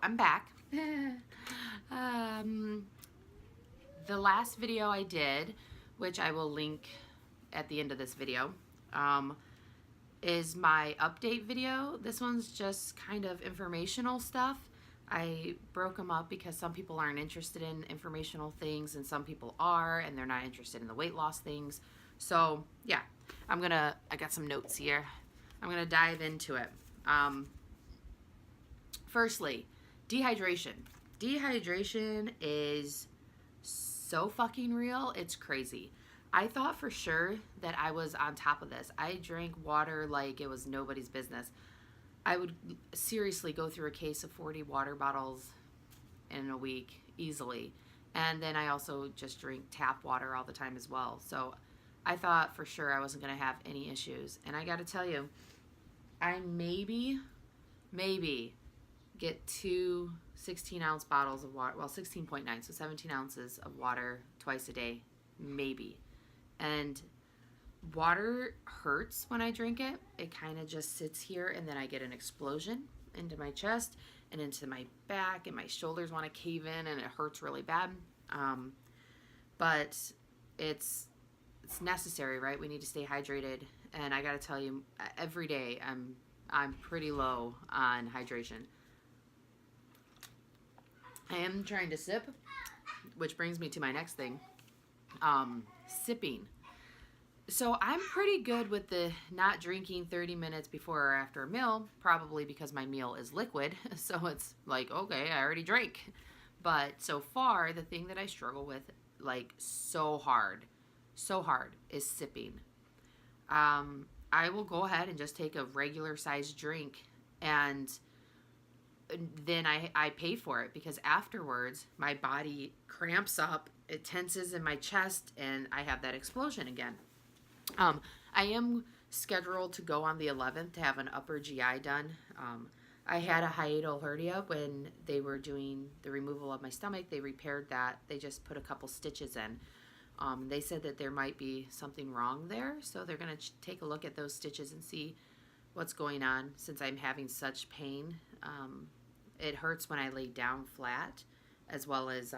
I'm back. The last video I did, which I will link at the end of this video, is my update video. This one's just kind of informational stuff. I broke them up because some people aren't interested in informational things and some people are, and they're not interested in the weight loss things. So yeah, I got some notes here. I'm gonna dive into it. Firstly, dehydration. Dehydration is so fucking real, it's crazy. I thought for sure that I was on top of this. I drank water like it was nobody's business. I would seriously go through a case of 40 water bottles in a week easily. And then I also just drink tap water all the time as well. So I thought for sure I wasn't going to have any issues. And I got to tell you, I maybe get 2 16-ounce bottles of water, well, 16.9, so 17 ounces of water twice a day, maybe. And water hurts when I drink it. It kind of just sits here, and then I get an explosion into my chest and into my back, and my shoulders want to cave in, and it hurts really bad. But it's necessary, right? We need to stay hydrated, and I got to tell you, every day I'm pretty low on hydration. I am trying to sip, which brings me to my next thing, sipping. So I'm pretty good with the not drinking 30 minutes before or after a meal, probably because my meal is liquid. So it's like, okay, I already drank. But so far, the thing that I struggle with, like so hard, is sipping. I will go ahead and just take a regular sized drink, and then I pay for it, because afterwards my body cramps up, it tenses in my chest, and I have that explosion again. I am scheduled to go on the 11th to have an upper GI done. I had a hiatal hernia when they were doing the removal of my stomach. They repaired that. They just put a couple stitches in. They said that there might be something wrong there, so they're going to take a look at those stitches and see what's going on, since I'm having such pain. It hurts when I lay down flat, as well as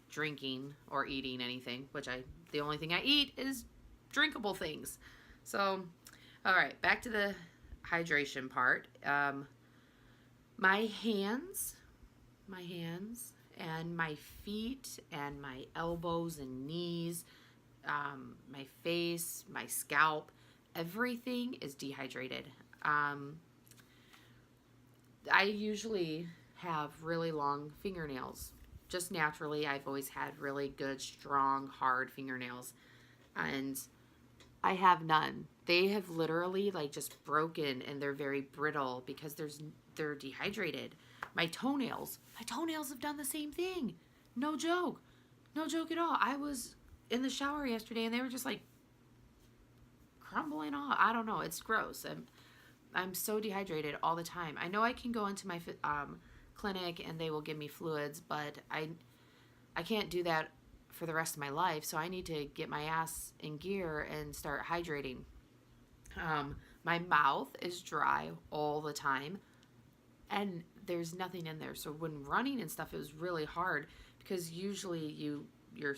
drinking or eating anything, which the only thing I eat is drinkable things. So, all right, back to the hydration part. My hands and my feet and my elbows and knees, my face, my scalp, everything is dehydrated. I usually have really long fingernails. Just naturally, I've always had really good, strong, hard fingernails. And I have none. They have literally like just broken, and they're very brittle because they're dehydrated. My toenails have done the same thing. No joke at all. I was in the shower yesterday, and they were just like crumbling off. I don't know. It's gross. I'm so dehydrated all the time. I know I can go into my clinic and they will give me fluids, but I can't do that for the rest of my life, so I need to get my ass in gear and start hydrating. My mouth is dry all the time, and there's nothing in there. So when running and stuff, it was really hard, because usually your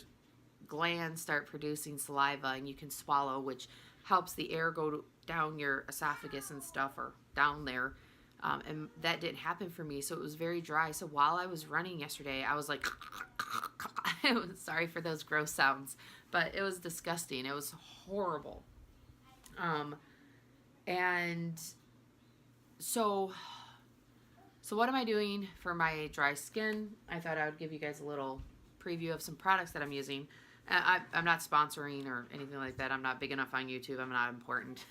glands start producing saliva and you can swallow, which helps the air go down your esophagus and stuff, or down there. And that didn't happen for me, so it was very dry. So while I was running yesterday, I was like, sorry for those gross sounds, but it was disgusting. It was horrible. And so what am I doing for my dry skin? I thought I would give you guys a little preview of some products that I'm using. I'm not sponsoring or anything like that. I'm not big enough on YouTube. I'm not important.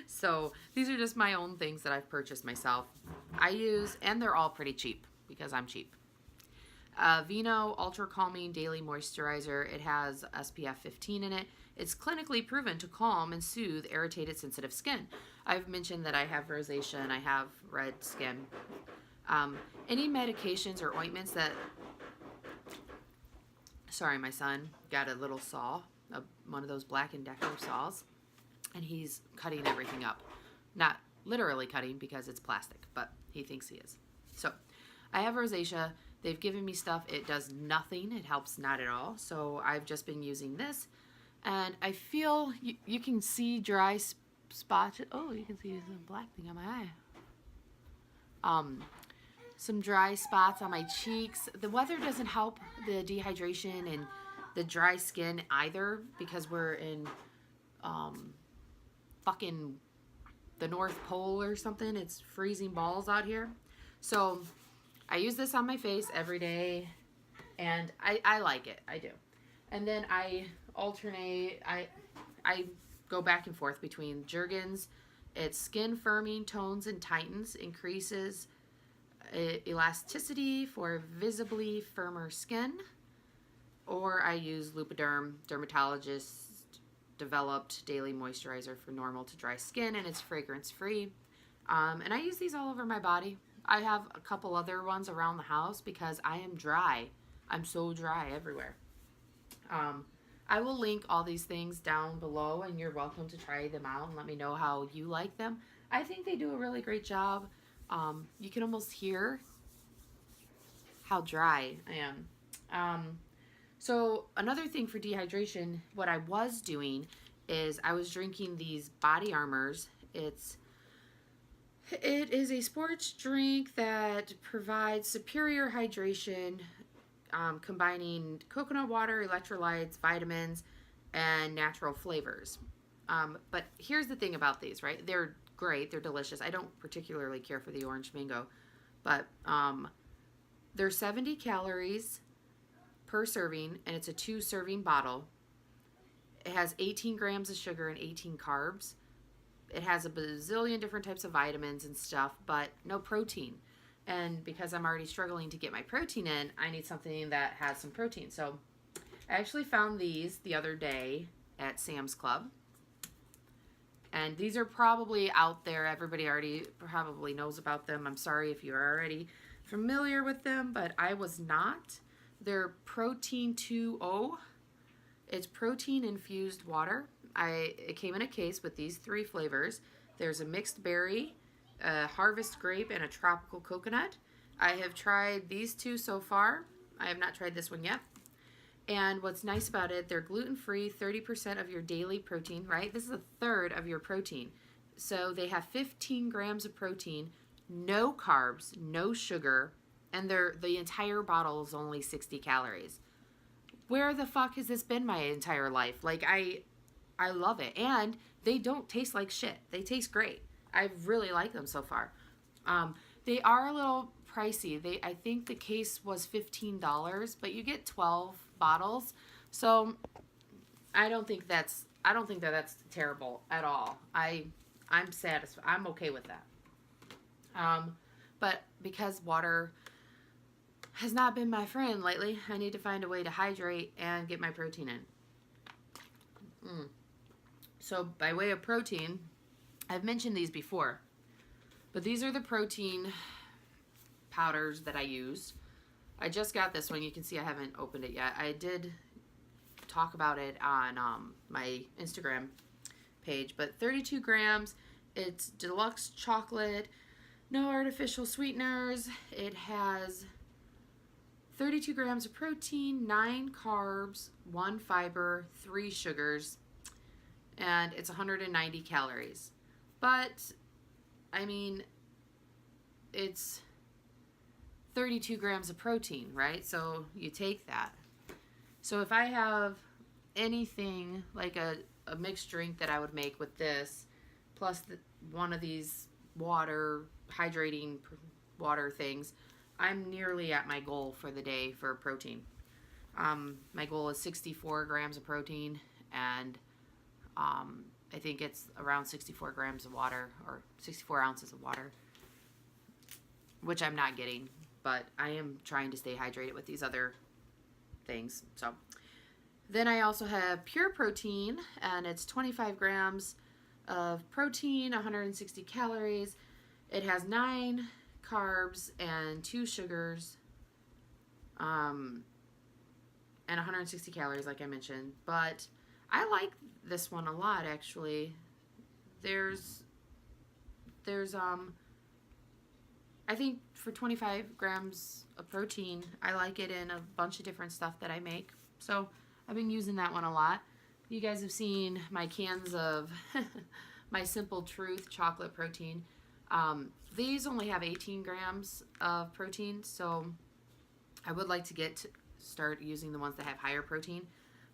So these are just my own things that I've purchased myself. I use, and they're all pretty cheap because I'm cheap. Vino Ultra Calming Daily Moisturizer. It has SPF 15 in it. It's clinically proven to calm and soothe irritated, sensitive skin. I've mentioned that I have rosacea and I have red skin. Any medications or ointments that... Sorry, my son got a little saw, one of those Black & Decker saws, and he's cutting everything up. Not literally cutting because it's plastic, but he thinks he is. So, I have rosacea. They've given me stuff. It does nothing. It helps not at all. So I've just been using this. And I feel you can see dry spots. Oh, you can see some black thing on my eye. Some dry spots on my cheeks. The weather doesn't help the dehydration and the dry skin either, because we're in fucking the North Pole or something. It's freezing balls out here. So I use this on my face every day, and I like it. I do. And then I alternate. I go back and forth between Jergens. It's skin firming, tones and tightens, increases elasticity for visibly firmer skin. Or I use Lupiderm, dermatologist developed daily moisturizer for normal to dry skin, and it's fragrance free. And I use these all over my body. I have a couple other ones around the house because I am dry. I'm so dry everywhere. I will link all these things down below, and you're welcome to try them out and let me know how you like them. I think they do a really great job. You can almost hear how dry I am. So another thing for dehydration, what I was doing is I was drinking these body armors. It is a sports drink that provides superior hydration, combining coconut water, electrolytes, vitamins, and natural flavors. But here's the thing about these, right? They're great. They're delicious. I don't particularly care for the orange mango, but they're 70 calories per serving, and it's a 2-serving bottle. It has 18 grams of sugar and 18 carbs. It has a bazillion different types of vitamins and stuff, but no protein. And because I'm already struggling to get my protein in, I need something that has some protein. So I actually found these the other day at Sam's Club. And these are probably out there. Everybody already probably knows about them. I'm sorry if you're already familiar with them, but I was not. They're Protein 2O. It's protein infused water. It came in a case with these 3 flavors. There's a mixed berry, a harvest grape, and a tropical coconut. I have tried these 2 so far. I have not tried this one yet. And what's nice about it, they're gluten-free, 30% of your daily protein, right? This is a third of your protein. So they have 15 grams of protein, no carbs, no sugar, and the entire bottle is only 60 calories. Where the fuck has this been my entire life? Like, I love it. And they don't taste like shit. They taste great. I really like them so far. They are a little pricey. I think the case was $15, but you get 12 bottles. So I don't think that's terrible at all. I'm satisfied. I'm okay with that. But because water has not been my friend lately, I need to find a way to hydrate and get my protein in. So by way of protein, I've mentioned these before, but these are the protein powders that I use. I just got this one. You can see I haven't opened it yet. I did talk about it on my Instagram page, but 32 grams. It's deluxe chocolate, no artificial sweeteners. It has 32 grams of protein, 9 carbs, 1 fiber, 3 sugars, and it's 190 calories. But, I mean, it's 32 grams of protein, right? So you take that. So if I have anything like a mixed drink that I would make with this, plus one of these hydrating water things, I'm nearly at my goal for the day for protein. My goal is 64 grams of protein, and I think it's around 64 grams of water, or 64 ounces of water, which I'm not getting, but I am trying to stay hydrated with these other things. So then I also have Pure Protein, and it's 25 grams of protein, 160 calories. It has 9 carbs and 2 sugars, and 160 calories, like I mentioned. But I like this one a lot, actually. I I think for 25 grams of protein, I like it in a bunch of different stuff that I make. So I've been using that one a lot. You guys have seen my cans of my Simple Truth chocolate protein. These only have 18 grams of protein, so I would like to start using the ones that have higher protein,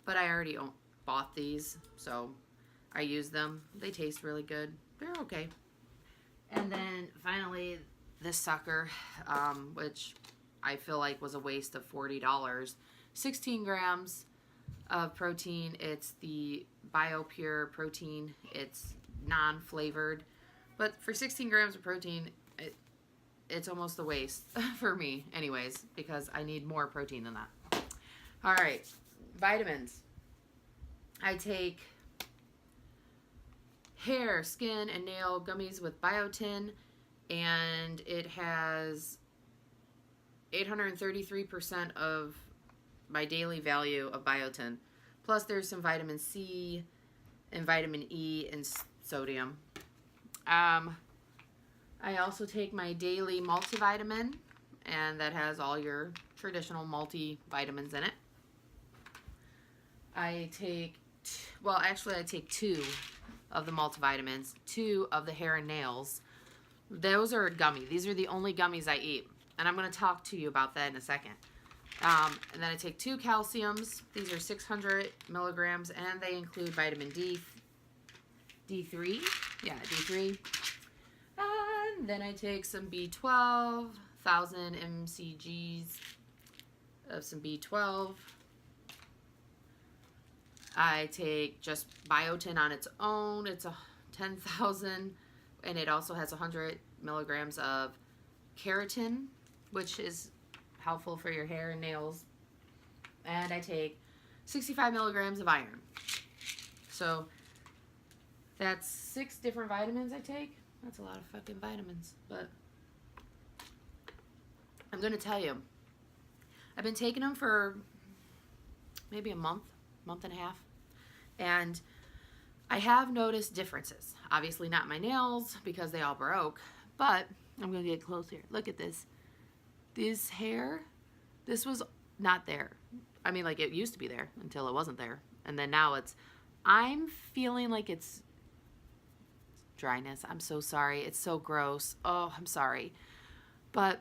but I already bought these, so I use them. They taste really good. They're okay. And then finally, this sucker, which I feel like was a waste of $40. 16 grams of protein. It's the BioPure protein. It's non-flavored. But for 16 grams of protein, it's almost a waste for me anyways, because I need more protein than that. All right, vitamins. I take hair, skin, and nail gummies with biotin, and it has 833% of my daily value of biotin. Plus there's some vitamin C and vitamin E and sodium. I also take my daily multivitamin, and that has all your traditional multivitamins in it. I take, I take 2 of the multivitamins, 2 of the hair and nails. Those are a gummy. These are the only gummies I eat, and I'm going to talk to you about that in a second. And then I take 2 calciums. These are 600 milligrams, and they include vitamin D3. Yeah, D3. And then I take some B12, 1,000 mcgs of some B12. I take just biotin on its own. It's 10,000, and it also has 100 milligrams of keratin, which is helpful for your hair and nails. And I take 65 milligrams of iron. So that's 6 different vitamins I take. That's a lot of fucking vitamins. But I'm going to tell you, I've been taking them for maybe a month and a half. And I have noticed differences. Obviously not my nails because they all broke, but I'm going to get close here. Look at this. This hair, this was not there. I mean, like, it used to be there until it wasn't there. And then now I'm feeling like it's dryness. I'm so sorry. It's so gross. Oh, I'm sorry. But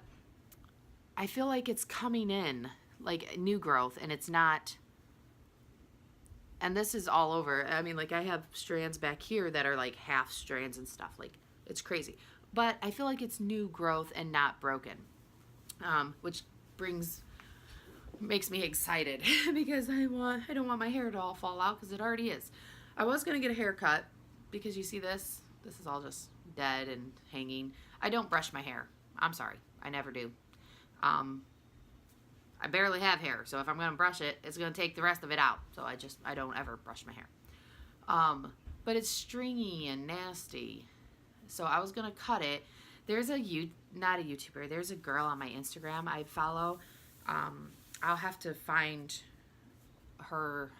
I feel like it's coming in, like new growth, and it's not. And this is all over. I mean, like, I have strands back here that are like half strands and stuff. Like, it's crazy. But I feel like it's new growth and not broken, which makes me excited because I don't want my hair to all fall out, because it already is. I was going to get a haircut because you see this? This is all just dead and hanging. I don't brush my hair. I'm sorry. I never do. I barely have hair, so if I'm going to brush it, it's going to take the rest of it out. So I don't ever brush my hair. But it's stringy and nasty. So I was going to cut it. There's not a YouTuber. There's a girl on my Instagram I follow. I'll have to find her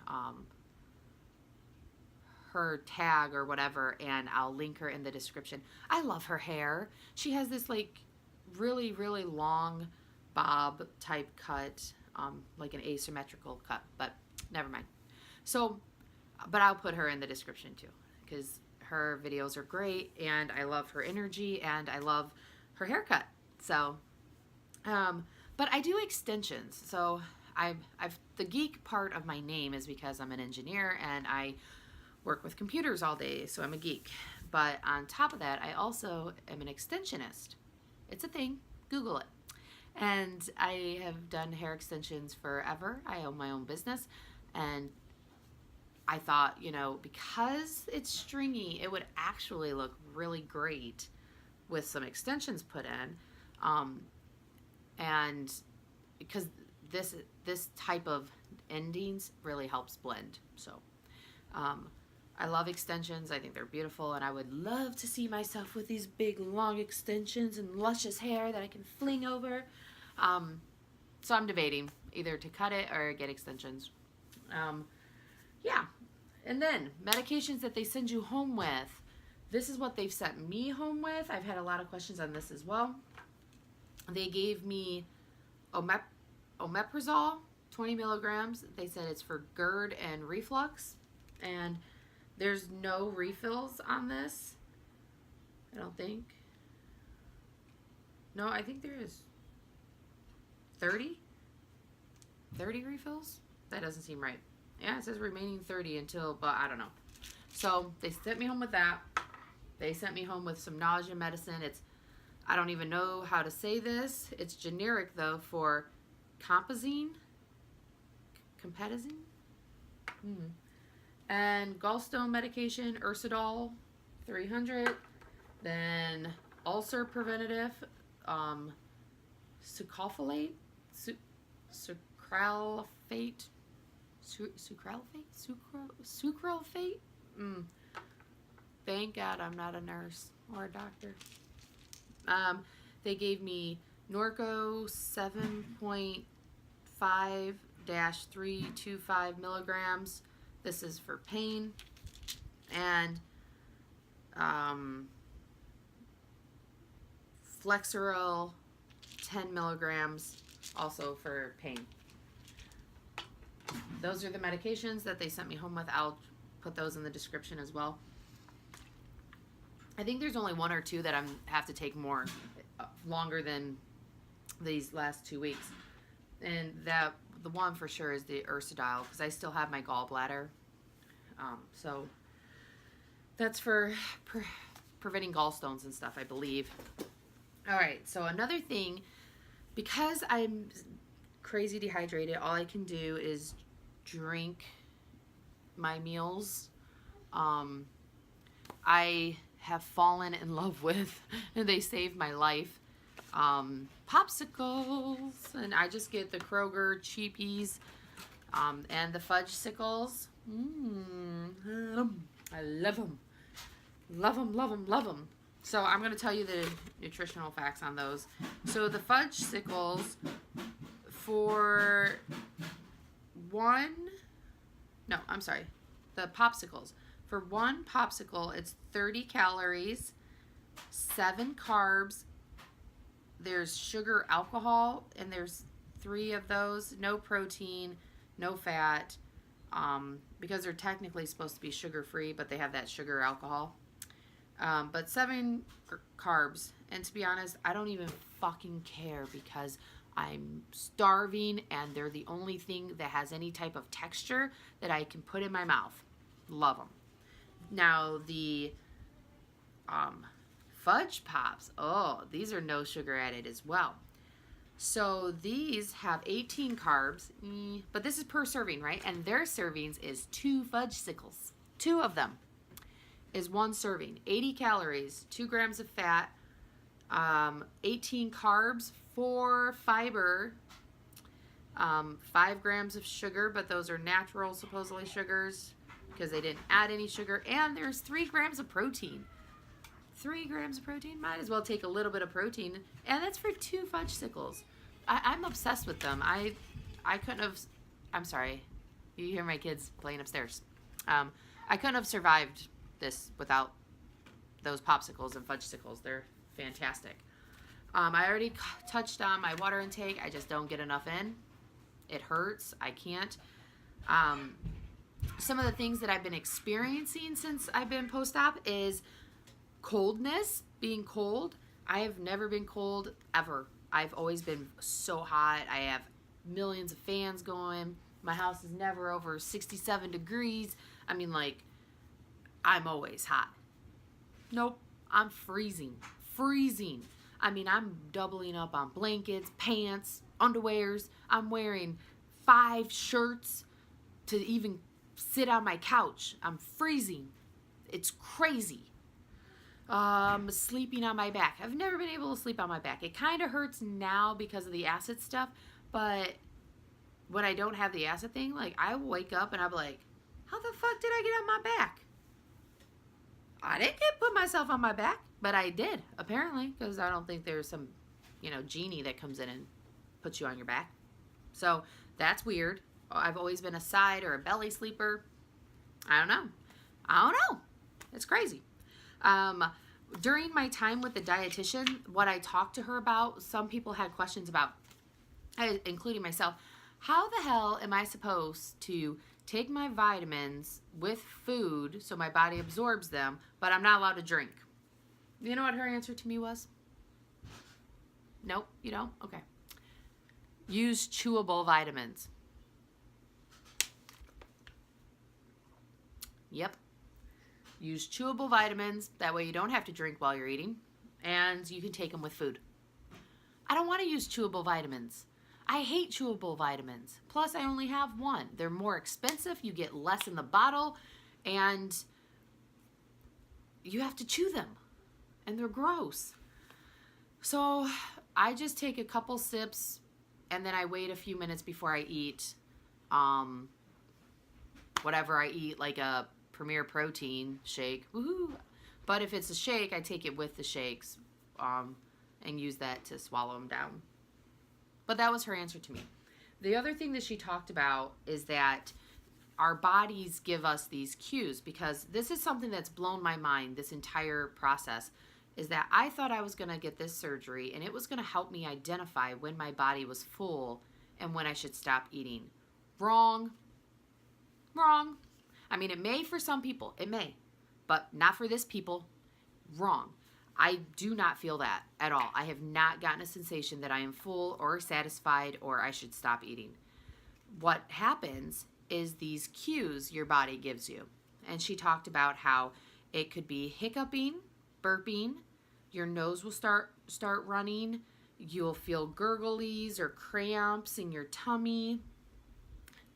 tag or whatever, and I'll link her in the description. I love her hair. She has this like really, really long bob type cut, like an asymmetrical cut, but never mind. So, but I'll put her in the description too, because her videos are great, and I love her energy, and I love her haircut. So, but I do extensions. So the geek part of my name is because I'm an engineer and I work with computers all day, so I'm a geek. But on top of that, I also am an extensionist. It's a thing. Google it. And I have done hair extensions forever. I own my own business, and I thought, you know, because it's stringy, it would actually look really great with some extensions put in. And because this type of endings really helps blend. So I love extensions. I think they're beautiful, and I would love to see myself with these big long extensions and luscious hair that I can fling over. So I'm debating either to cut it or get extensions. Yeah. And then medications that they send you home with. This is what they've sent me home with. I've had a lot of questions on this as well. They gave me Omeprazole, 20 milligrams. They said it's for GERD and reflux. And there's no refills on this. I don't think. No, I think there is 30 refills. That doesn't seem right. Yeah, it says remaining 30 until, but I don't know. So they sent me home with that. They sent me home with some nausea medicine. I don't even know how to say this. It's generic though for Compazine. And Gallstone medication, Ursodiol, 300. Then ulcer preventative, sucralfate, sucralfate. Thank God I'm not a nurse or a doctor. They gave me Norco 7.5-325 milligrams. This is for pain. And Flexeril 10 milligrams, also for pain. Those are the medications that they sent me home with. I'll put those in the description as well. I think there's only one or two that I have to take more, longer than these last 2 weeks. And the one for sure is the Ursodiol, because I still have my gallbladder. So that's for preventing gallstones and stuff, I believe. All right, so another thing, because I'm crazy dehydrated, all I can do is drink my meals. I have fallen in love with, and they saved my life, popsicles. And I just get the Kroger cheapies and the Fudgesicles. I love them. Love them, love them, love them. So I'm going to tell you the nutritional facts on those. So the Fudgesicles, the popsicles. For one popsicle, it's 30 calories, 7 carbs. There's sugar, alcohol, and there's 3 of those. No protein, no fat, because they're technically supposed to be sugar-free, but they have that sugar, alcohol. But 7 carbs. And to be honest, I don't even fucking care, because I'm starving and they're the only thing that has any type of texture that I can put in my mouth. Love them. Now the Fudge Pops, oh, these are no sugar added as well. So these have 18 carbs, but this is per serving, right? And their servings is 2 Fudgesicles. 2 of them is 1 serving. 80 calories, 2 grams of fat, 18 carbs, 4 fiber, 5 grams of sugar, but those are natural, supposedly, sugars, because they didn't add any sugar. And there's 3 grams of protein. 3 grams of protein? Might as well take a little bit of protein. And that's for 2 Fudgesicles. I'm obsessed with them. I couldn't have... I'm sorry. You hear my kids playing upstairs. I couldn't have survived this without those popsicles and Fudgesicles. They're fantastic. I already touched on my water intake. I just don't get enough in. It hurts. I can't. Some of the things that I've been experiencing since I've been post-op is coldness, being cold. I have never been cold ever. I've always been so hot. I have millions of fans going. My house is never over 67 degrees. I mean, like, I'm always hot. Nope, I'm freezing. Freezing. I mean, I'm doubling up on blankets, pants, underwears. I'm wearing 5 shirts to even sit on my couch. I'm freezing. It's crazy. Sleeping on my back. I've never been able to sleep on my back. It kind of hurts now because of the acid stuff, but when I don't have the acid thing, like, I wake up and I'm like, how the fuck did I get on my back? I didn't put myself on my back, but I did, apparently, because I don't think there's some, genie that comes in and puts you on your back. So that's weird. I've always been a side or a belly sleeper. I don't know. It's crazy. During my time with the dietitian, what I talked to her about, some people had questions about, including myself, how the hell am I supposed to take my vitamins with food so my body absorbs them, but I'm not allowed to drink? You know what her answer to me was? Nope, you don't? Okay. Use chewable vitamins. Yep. Use chewable vitamins. That way you don't have to drink while you're eating, and you can take them with food. I don't want to use chewable vitamins. I hate chewable vitamins. Plus, I only have one. They're more expensive. You get less in the bottle, and you have to chew them, and they're gross. So I just take a couple sips, and then I wait a few minutes before I eat whatever I eat, like a Premier Protein shake. Woohoo! But if it's a shake, I take it with the shakes and use that to swallow them down. But that was her answer to me. The other thing that she talked about is that our bodies give us these cues, because this is something that's blown my mind, this entire process, is that I thought I was going to get this surgery and it was going to help me identify when my body was full and when I should stop eating. Wrong. Wrong. I mean, it may for some people. It may. But not for this people. Wrong. I do not feel that at all. I have not gotten a sensation that I am full or satisfied or I should stop eating. What happens is these cues your body gives you. And she talked about how it could be hiccuping, burping, your nose will start running, you'll feel gurglies or cramps in your tummy.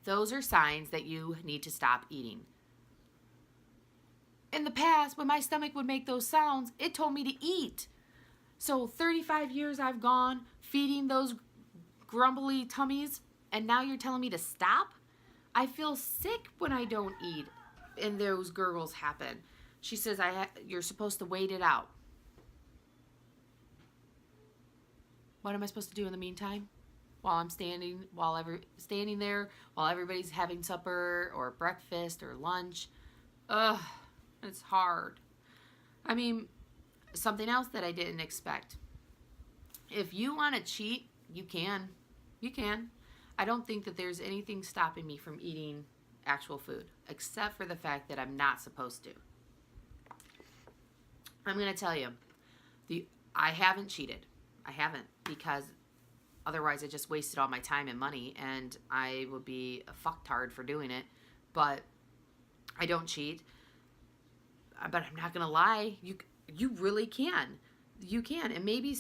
Those are signs that you need to stop eating. In the past, when my stomach would make those sounds, it told me to eat. So 35 years I've gone feeding those grumbly tummies, and now you're telling me to stop? I feel sick when I don't eat and those gurgles happen. She says you're supposed to wait it out. What am I supposed to do in the meantime? While I'm standing there, while everybody's having supper or breakfast or lunch. Ugh. It's hard. I mean, something else that I didn't expect. If you want to cheat, you can. You can. I don't think that there's anything stopping me from eating actual food, except for the fact that I'm not supposed to. I'm going to tell you, I haven't cheated. I haven't, because otherwise I just wasted all my time and money, and I would be a fucktard for doing it. But I don't cheat. But I'm not going to lie, you really can. You can. And maybe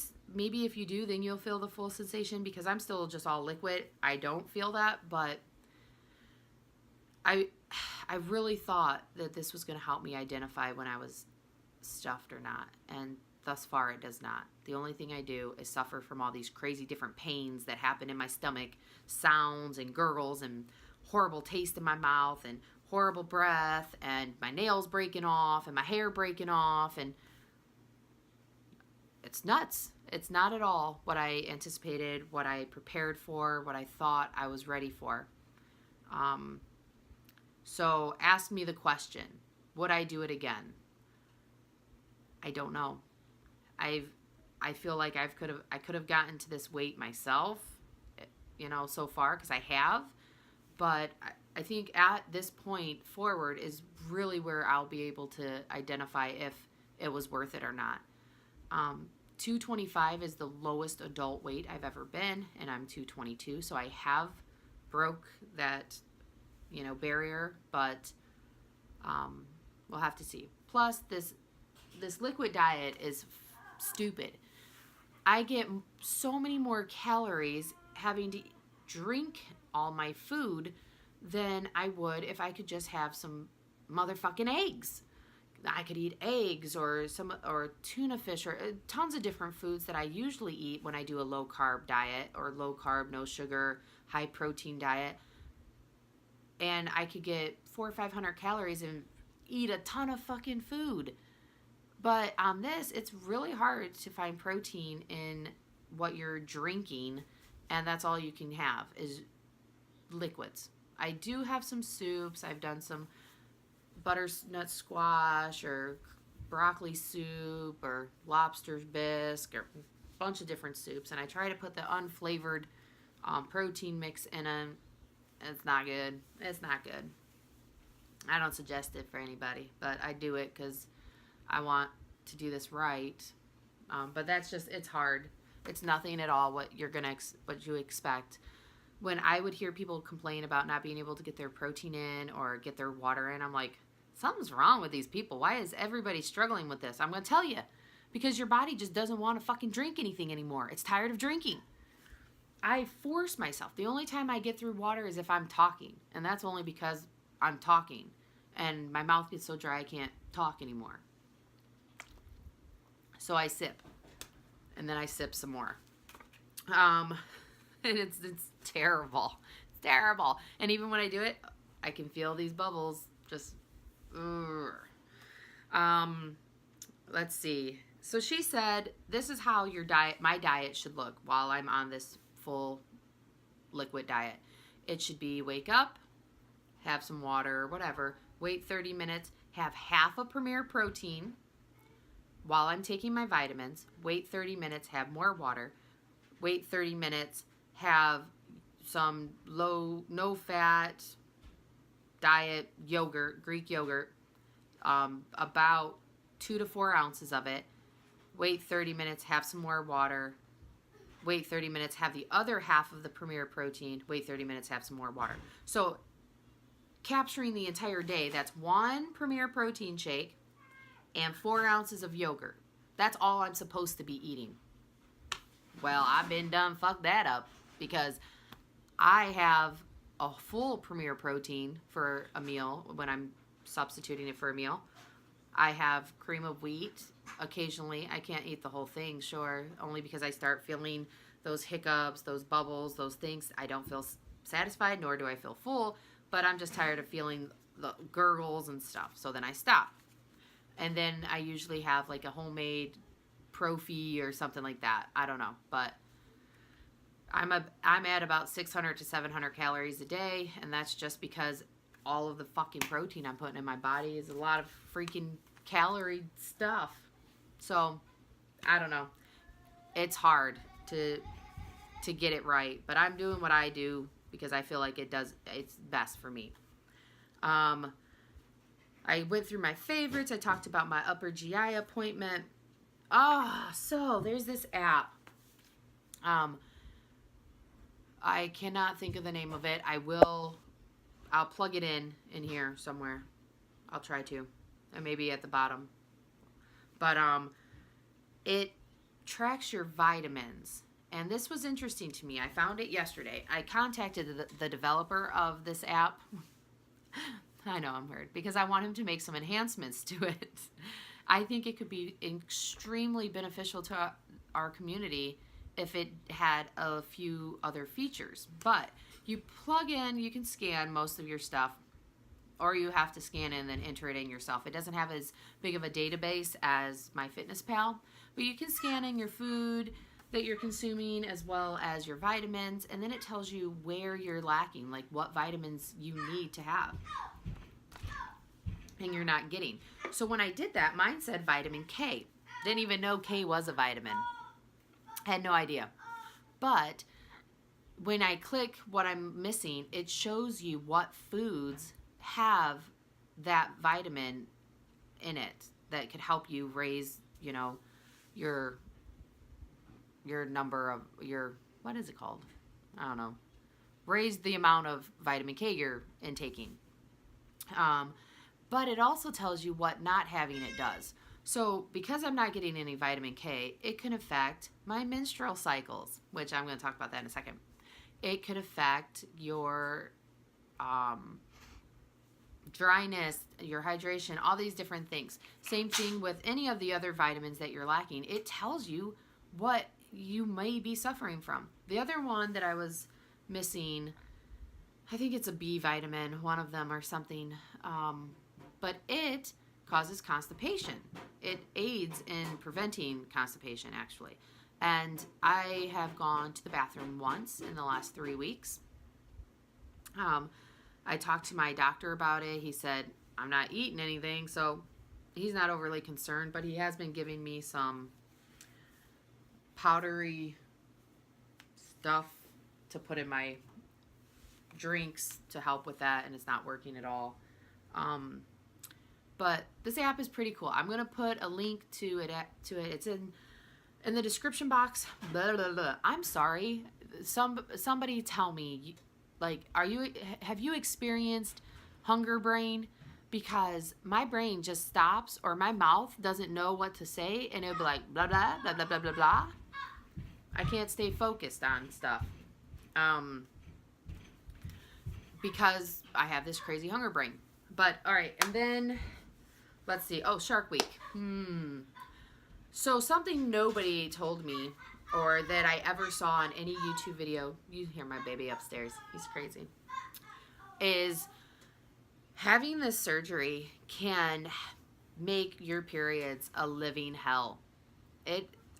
if you do, then you'll feel the full sensation, because I'm still just all liquid. I don't feel that, but I really thought that this was going to help me identify when I was stuffed or not. And thus far, it does not. The only thing I do is suffer from all these crazy different pains that happen in my stomach, sounds and gurgles and horrible taste in my mouth and horrible breath and my nails breaking off and my hair breaking off, and it's nuts. It's not at all what I anticipated, what I prepared for, what I thought I was ready for. So ask me the question, would I do it again? I don't know. I feel like I could have gotten to this weight myself, so far, because I have, but I think at this point forward is really where I'll be able to identify if it was worth it or not. 225 is the lowest adult weight I've ever been, and I'm 222, so I have broke that, barrier, but we'll have to see. Plus, this liquid diet is stupid. I get so many more calories having to drink all my food than I would if I could just have some motherfucking eggs. I could eat eggs or tuna fish or tons of different foods that I usually eat when I do a low carb diet or low carb, no sugar, high protein diet. And I could get 400 or 500 calories and eat a ton of fucking food. But on this, it's really hard to find protein in what you're drinking, and that's all you can have is liquids. I do have some soups. I've done some butternut squash or broccoli soup or lobster bisque or a bunch of different soups, and I try to put the unflavored protein mix in them. It's not good. It's not good. I don't suggest it for anybody, but I do it because I want to do this right. But that's just, it's hard. It's nothing at all what what you expect. When I would hear people complain about not being able to get their protein in or get their water in, I'm like, something's wrong with these people. Why is everybody struggling with this? I'm going to tell you. Because your body just doesn't want to fucking drink anything anymore. It's tired of drinking. I force myself. The only time I get through water is if I'm talking. And that's only because I'm talking. And my mouth gets so dry I can't talk anymore. So I sip. And then I sip some more. And it's terrible. It's terrible. And even when I do it, I can feel these bubbles just, let's see. So she said, this is how my diet should look while I'm on this full liquid diet. It should be wake up, have some water or whatever, wait 30 minutes, have half a Premier protein while I'm taking my vitamins, wait 30 minutes, have more water, wait 30 minutes, have some no fat diet yogurt, Greek yogurt, about 2 to 4 ounces of it. Wait 30 minutes, have some more water. Wait 30 minutes, have the other half of the Premier protein. Wait 30 minutes, have some more water. So capturing the entire day, that's 1 Premier protein shake and 4 ounces of yogurt. That's all I'm supposed to be eating. Well, I've been done fucked that up because I have a full Premier protein for a meal when I'm substituting it for a meal. I have cream of wheat occasionally. I can't eat the whole thing, sure, only because I start feeling those hiccups, those bubbles, those things. I don't feel satisfied, nor do I feel full, but I'm just tired of feeling the gurgles and stuff, so then I stop. And then I usually have like a homemade Profi or something like that. I don't know, but I'm at about 600 to 700 calories a day, and that's just because all of the fucking protein I'm putting in my body is a lot of freaking calorie stuff. So, I don't know. It's hard to get it right, but I'm doing what I do because I feel like it's best for me. I went through my favorites. I talked about my upper GI appointment. So there's this app. I cannot think of the name of it. I'll plug it in here somewhere. I'll try to. And maybe at the bottom. But it tracks your vitamins. And this was interesting to me. I found it yesterday. I contacted the developer of this app. I know I'm weird because I want him to make some enhancements to it. I think it could be extremely beneficial to our community if it had a few other features. But you plug in, you can scan most of your stuff, or you have to scan in and then enter it in yourself. It doesn't have as big of a database as MyFitnessPal, but you can scan in your food that you're consuming as well as your vitamins, and then it tells you where you're lacking, like what vitamins you need to have and you're not getting. So when I did that, mine said vitamin K. Didn't even know K was a vitamin. Had no idea. But when I click what I'm missing, it shows you what foods have that vitamin in it that could help you raise, your number of what is it called? I don't know. Raise the amount of vitamin K you're intaking. But it also tells you what not having it does. So because I'm not getting any vitamin K, it can affect my menstrual cycles, which I'm going to talk about that in a second. It could affect your dryness, your hydration, all these different things. Same thing with any of the other vitamins that you're lacking. It tells you what you may be suffering from. The other one that I was missing, I think it's a B vitamin, one of them or something, but it causes constipation. It aids in preventing constipation, actually. And I have gone to the bathroom once in the last 3 weeks. I talked to my doctor about it. He said, I'm not eating anything, so he's not overly concerned, but he has been giving me some powdery stuff to put in my drinks to help with that, and it's not working at all. But this app is pretty cool. I'm gonna put a link to it. It's in the description box. Blah, blah, blah. I'm sorry. Somebody tell me, like, have you experienced hunger brain? Because my brain just stops, or my mouth doesn't know what to say, and it'll be like blah blah blah blah blah blah blah. I can't stay focused on stuff. Because I have this crazy hunger brain. But all right, and then let's see. Oh, Shark Week. So something nobody told me, or that I ever saw in any YouTube video, you hear my baby upstairs, he's crazy, is having this surgery can make your periods a living hell.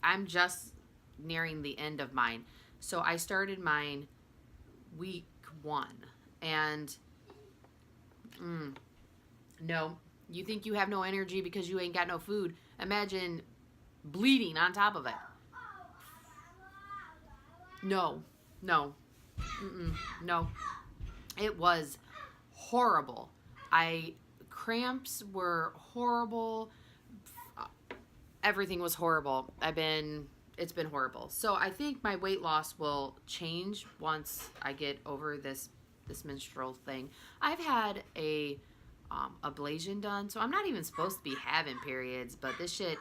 I'm just nearing the end of mine. So I started mine week 1, and no, you think you have no energy because you ain't got no food. Imagine bleeding on top of it. No. No. It was horrible. Cramps were horrible. Everything was horrible. It's been horrible. So I think my weight loss will change once I get over this menstrual thing. I've had a ablation done, so I'm not even supposed to be having periods, but this shit,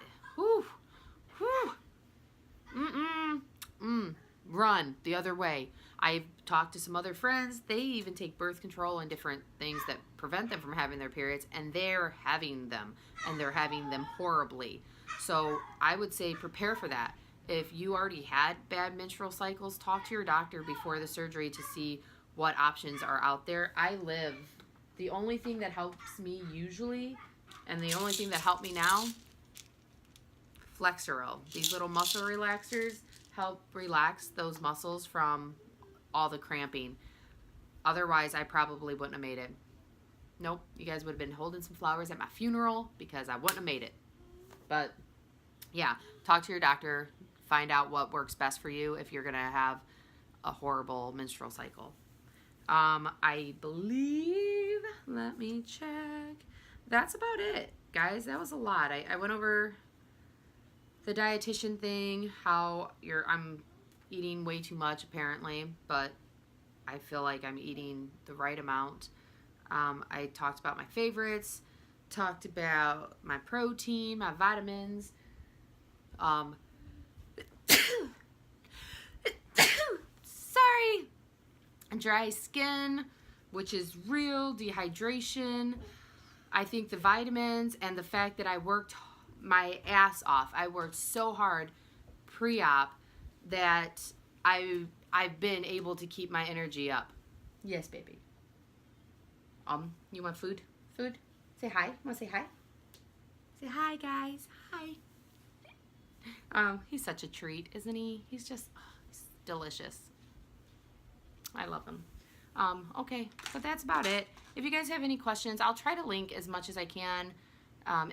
run the other way. I've talked to some other friends. They even take birth control and different things that prevent them from having their periods, and they're having them, and they're having them horribly. So I would say prepare for that. If you already had bad menstrual cycles, talk to your doctor before the surgery to see what options are out there. The only thing that helps me usually, and the only thing that helped me now, Flexeril. These little muscle relaxers help relax those muscles from all the cramping. Otherwise, I probably wouldn't have made it. Nope, you guys would have been holding some flowers at my funeral because I wouldn't have made it. But yeah, talk to your doctor. Find out what works best for you if you're going to have a horrible menstrual cycle. I believe, let me check. That's about it, guys. That was a lot. I went over the dietitian thing, how I'm eating way too much apparently, but I feel like I'm eating the right amount. I talked about my favorites, talked about my protein, my vitamins, sorry, dry skin, which is real, dehydration. I think the vitamins and the fact that I worked my ass off. I worked so hard pre-op that I've been able to keep my energy up. Yes, baby. You want food? Food? Say hi. Want to say hi? Say hi, guys. Hi. He's such a treat, isn't he? He's just he's delicious. I love him. Okay, but that's about it. If you guys have any questions, I'll try to link as much as I can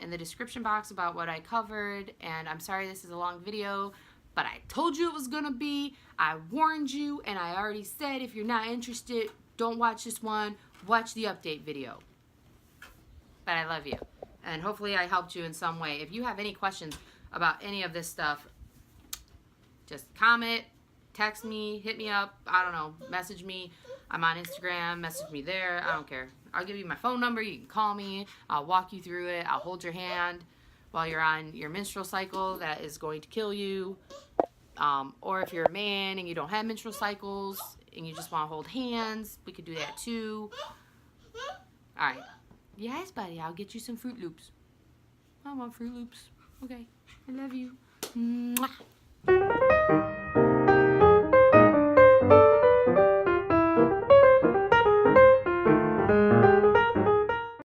in the description box about what I covered. And I'm sorry this is a long video, but I told you it was gonna be. I warned you, and I already said if you're not interested, don't watch this one. Watch the update video. But I love you, and hopefully I helped you in some way. If you have any questions about any of this stuff, just comment, text me, hit me up, I don't know, message me. I'm on Instagram, message me there, I don't care. I'll give you my phone number, you can call me, I'll walk you through it, I'll hold your hand while you're on your menstrual cycle that is going to kill you. Or if you're a man and you don't have menstrual cycles and you just want to hold hands, we could do that too. Alright. Yes, buddy, I'll get you some Fruit Loops. I want Fruit Loops. Okay. I love you. Mwah.